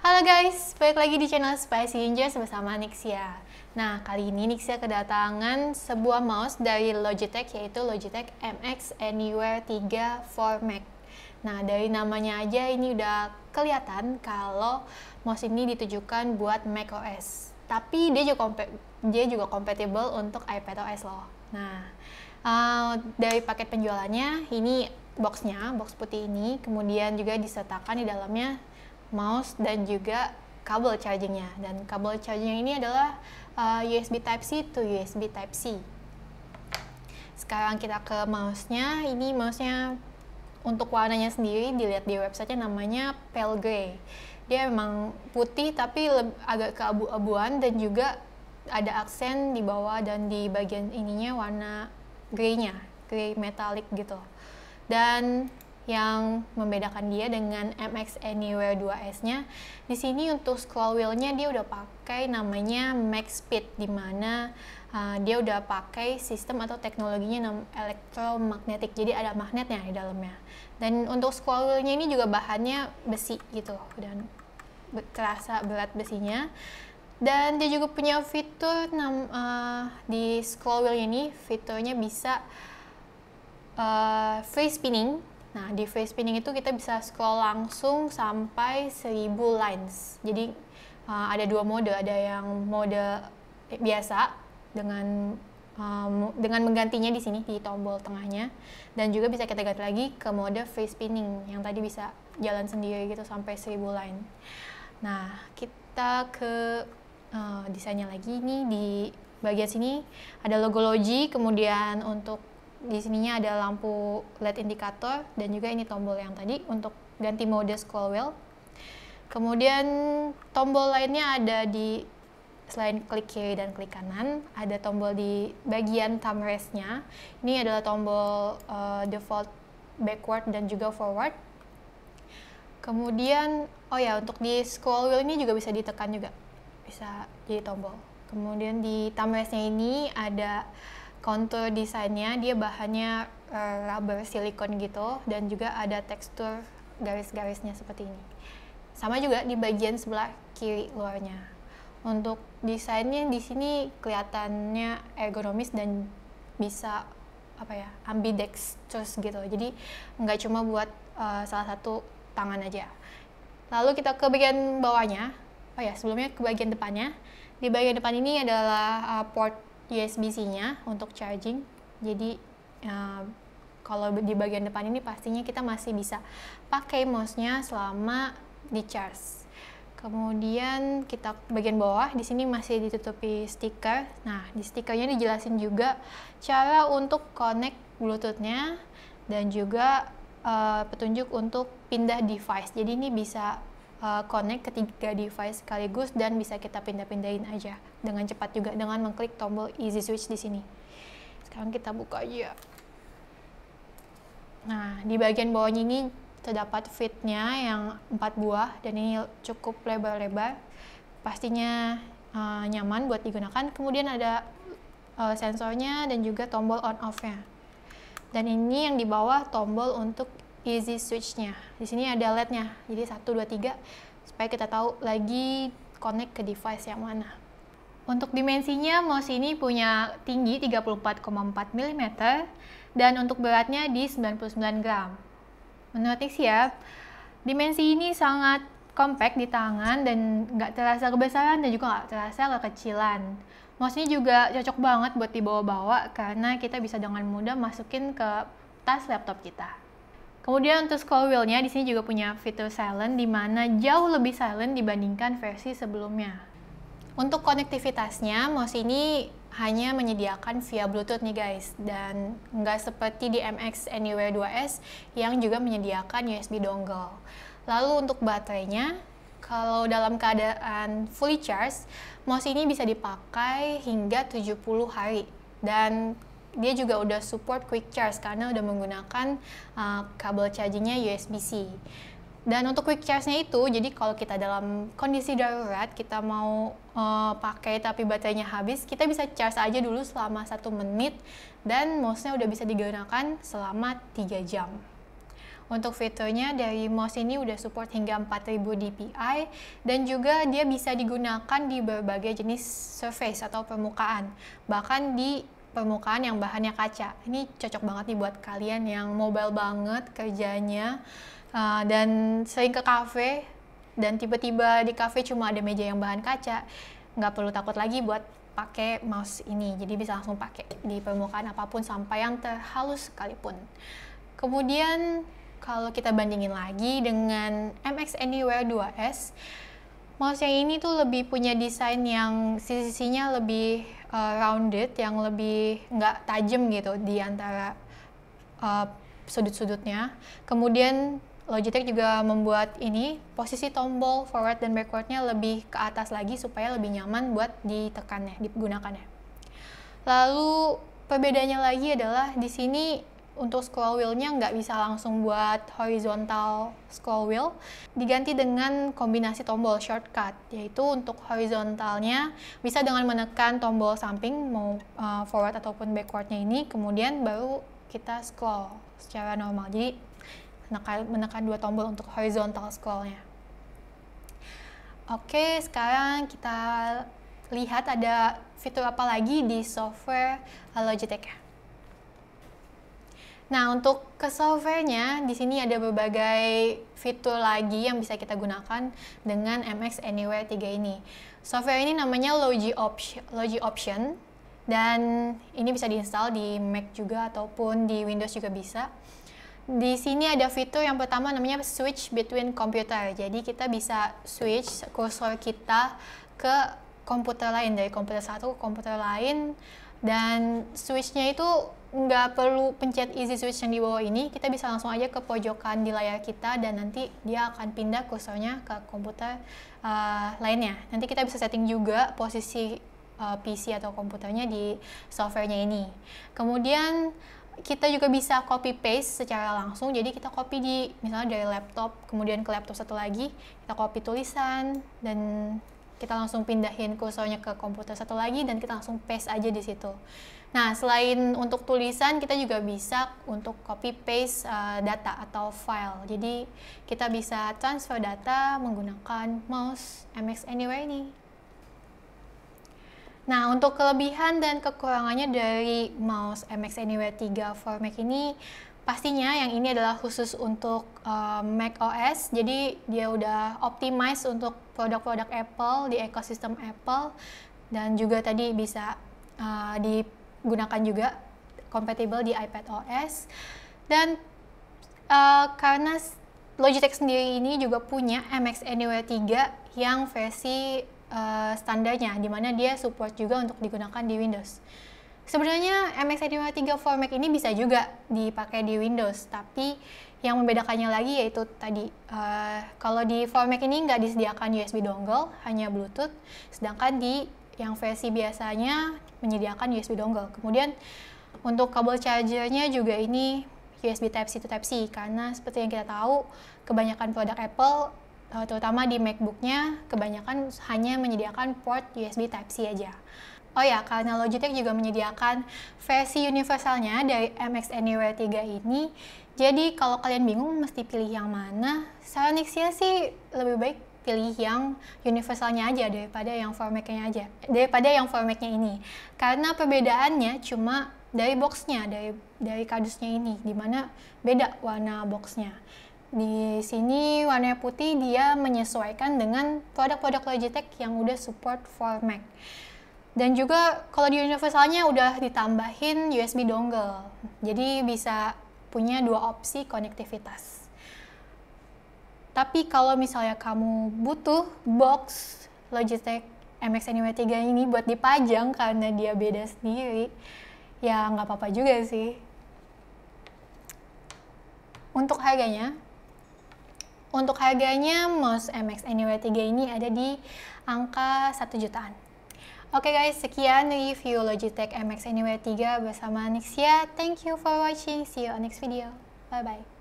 Halo guys, balik lagi di channel Spicy Ninjas bersama Nixia. Nah, kali ini Nixia kedatangan sebuah mouse dari Logitech, yaitu Logitech MX Anywhere 3 for Mac. Nah, dari namanya aja ini udah kelihatan kalau mouse ini ditujukan buat macOS. Tapi dia juga compatible untuk iPadOS loh. Nah, dari paket penjualannya, ini box putih ini, kemudian juga disertakan di dalamnya mouse dan juga kabel chargingnya. Dan kabel chargingnya ini adalah USB Type-C to USB Type-C. Sekarang kita ke mouse-nya. Ini mouse-nya untuk warnanya sendiri, dilihat di website-nya namanya pale gray. Dia memang putih tapi agak keabu-abuan, dan juga ada aksen di bawah dan di bagian ininya warna grey-nya, grey metallic gitu. Dan yang membedakan dia dengan MX Anywhere 2S-nya, di sini untuk scroll wheel-nya dia udah pakai namanya Max Speed, di mana dia udah pakai sistem atau teknologinya elektromagnetik, jadi ada magnetnya di dalamnya. Dan untuk scroll wheel-nya ini juga bahannya besi gitu, dan terasa berat besinya. Dan dia juga punya fitur di scroll wheel ini, fiturnya bisa free spinning. Nah, di free spinning itu kita bisa scroll langsung sampai 1000 lines. Jadi ada dua mode, ada yang mode biasa dengan menggantinya di sini di tombol tengahnya, dan juga bisa kita ganti lagi ke mode free spinning yang tadi bisa jalan sendiri gitu sampai 1000 line. Nah, kita ke desainnya lagi. Nih di bagian sini ada logo Logi, kemudian untuk di sininya ada lampu LED indikator, dan juga ini tombol yang tadi untuk ganti mode scroll wheel. Kemudian tombol lainnya ada di selain klik kiri dan klik kanan, ada tombol di bagian thumb rest-nya. Ini adalah tombol default backward dan juga forward. Kemudian untuk di scroll wheel ini juga bisa ditekan juga, bisa jadi tombol. Kemudian di thumb rest-nya ini ada kontur desainnya, dia bahannya rubber silikon gitu, dan juga ada tekstur garis-garisnya seperti ini. Sama juga di bagian sebelah kiri luarnya. Untuk desainnya di sini kelihatannya ergonomis dan bisa ambidextrous gitu. Jadi nggak cuma buat salah satu tangan aja. Lalu kita ke bagian bawahnya. Sebelumnya ke bagian depannya. Di bagian depan ini adalah port USB-C-nya untuk charging. Jadi kalau di bagian depan ini pastinya kita masih bisa pakai mouse-nya selama di charge. Kemudian kita bagian bawah, di sini masih ditutupi stiker. Nah, di stikernya dijelasin juga cara untuk connect Bluetooth-nya, dan juga petunjuk untuk pindah device. Jadi ini bisa connect ke 3 device sekaligus, dan bisa kita pindah-pindahin aja dengan cepat juga dengan mengklik tombol easy switch di sini. Sekarang kita buka aja. Nah, di bagian bawahnya ini terdapat fitnya yang 4 buah, dan ini cukup lebar-lebar. Pastinya nyaman buat digunakan. Kemudian ada sensornya dan juga tombol on off-nya. Dan ini yang di bawah tombol untuk easy switch-nya. Di sini ada LED-nya. Jadi 1, 2, 3 supaya kita tahu lagi connect ke device yang mana. Untuk dimensinya, mouse ini punya tinggi 34,4 mm dan untuk beratnya di 99 gram. Menurut Nixia, dimensi ini sangat compact di tangan dan nggak terasa kebesaran dan juga nggak terasa kekecilan. Mouse ini juga cocok banget buat dibawa-bawa karena kita bisa dengan mudah masukin ke tas laptop kita. Kemudian untuk scroll wheel-nya di sini juga punya fitur silent, di mana jauh lebih silent dibandingkan versi sebelumnya. Untuk konektivitasnya, mouse ini hanya menyediakan via Bluetooth nih guys, dan nggak seperti di MX Anywhere 2S yang juga menyediakan USB dongle. Lalu untuk baterainya, kalau dalam keadaan fully charged, mouse ini bisa dipakai hingga 70 hari, dan dia juga udah support quick charge karena udah menggunakan kabel chargingnya USB-C. Dan untuk quick charge-nya itu, jadi kalau kita dalam kondisi darurat, kita mau pakai tapi baterainya habis, kita bisa charge aja dulu selama 1 menit, dan mouse-nya udah bisa digunakan selama 3 jam. Untuk fiturnya dari mouse ini udah support hingga 4000 dpi dan juga dia bisa digunakan di berbagai jenis surface atau permukaan, bahkan di permukaan yang bahannya kaca. Ini cocok banget nih buat kalian yang mobile banget kerjanya dan sering ke cafe dan tiba-tiba di cafe cuma ada meja yang bahan kaca, nggak perlu takut lagi buat pakai mouse ini, jadi bisa langsung pakai di permukaan apapun sampai yang terhalus sekalipun. Kemudian kalau kita bandingin lagi dengan MX Anywhere 2S, mouse yang ini tuh lebih punya desain yang sisi-sisinya lebih rounded, yang lebih nggak tajam gitu di antara sudut-sudutnya. Kemudian Logitech juga membuat ini posisi tombol forward dan backwardnya lebih ke atas lagi supaya lebih nyaman buat ditekannya, digunakannya. Lalu perbedaannya lagi adalah di sini untuk scroll wheel-nya nggak bisa langsung buat horizontal scroll wheel, diganti dengan kombinasi tombol shortcut, yaitu untuk horizontalnya bisa dengan menekan tombol samping mau forward ataupun backwardnya ini, kemudian baru kita scroll secara normal. Jadi menekan dua tombol untuk horizontal scroll-nya. Oke, sekarang kita lihat ada fitur apa lagi di software Logitech. Nah, untuk ke softwarenya, di sini ada berbagai fitur lagi yang bisa kita gunakan dengan MX Anywhere 3 ini. Software ini namanya Logi Option, dan ini bisa diinstal di Mac juga ataupun di Windows juga bisa. Di sini ada fitur yang pertama namanya Switch Between Computer. Jadi kita bisa switch kursor kita ke komputer lain, dari komputer satu ke komputer lain, dan switch-nya itu nggak perlu pencet easy switch yang di bawah ini, kita bisa langsung aja ke pojokan di layar kita dan nanti dia akan pindah kursornya ke komputer lainnya. Nanti kita bisa setting juga posisi PC atau komputernya di softwarenya ini. Kemudian kita juga bisa copy paste secara langsung, jadi kita copy di misalnya dari laptop kemudian ke laptop satu lagi, kita copy tulisan dan kita langsung pindahin kursornya ke komputer satu lagi dan kita langsung paste aja di situ. Nah, selain untuk tulisan, kita juga bisa untuk copy paste data atau file. Jadi kita bisa transfer data menggunakan mouse MX Anywhere ini. Nah, untuk kelebihan dan kekurangannya dari mouse MX Anywhere 3 for Mac ini, pastinya yang ini adalah khusus untuk Mac OS, jadi dia udah optimize untuk produk-produk Apple di ekosistem Apple, dan juga tadi bisa digunakan juga compatible di iPad OS. Dan karena Logitech sendiri ini juga punya MX Anywhere 3 yang versi standarnya, dimana dia support juga untuk digunakan di Windows. Sebenarnya MX Anywhere 3 for Mac ini bisa juga dipakai di Windows, tapi yang membedakannya lagi yaitu tadi kalau di for Mac ini nggak disediakan USB dongle, hanya Bluetooth, sedangkan di yang versi biasanya menyediakan USB dongle. Kemudian untuk kabel chargernya juga ini USB Type-C to Type-C, karena seperti yang kita tahu kebanyakan produk Apple terutama di MacBook-nya kebanyakan hanya menyediakan port USB Type-C aja. Oh ya, karena Logitech juga menyediakan versi universalnya dari MX Anywhere 3 ini, jadi kalau kalian bingung mesti pilih yang mana, saran Nixia sih lebih baik pilih yang universalnya aja daripada yang for Mac-nya ini. Karena perbedaannya cuma dari box-nya, dari kardusnya ini, dimana beda warna box-nya. Di sini warna putih, dia menyesuaikan dengan produk-produk Logitech yang udah support for Mac. Dan juga kalau di universalnya udah ditambahin USB dongle, jadi bisa punya dua opsi konektivitas. Tapi kalau misalnya kamu butuh box Logitech MX Anywhere 3 ini buat dipajang karena dia beda sendiri, ya nggak apa-apa juga sih. Untuk harganya mouse MX Anywhere 3 ini ada di angka 1 jutaan. Oke guys, sekian review Logitech MX Anywhere 3 bersama Nixia. Thank you for watching. See you on next video. Bye bye.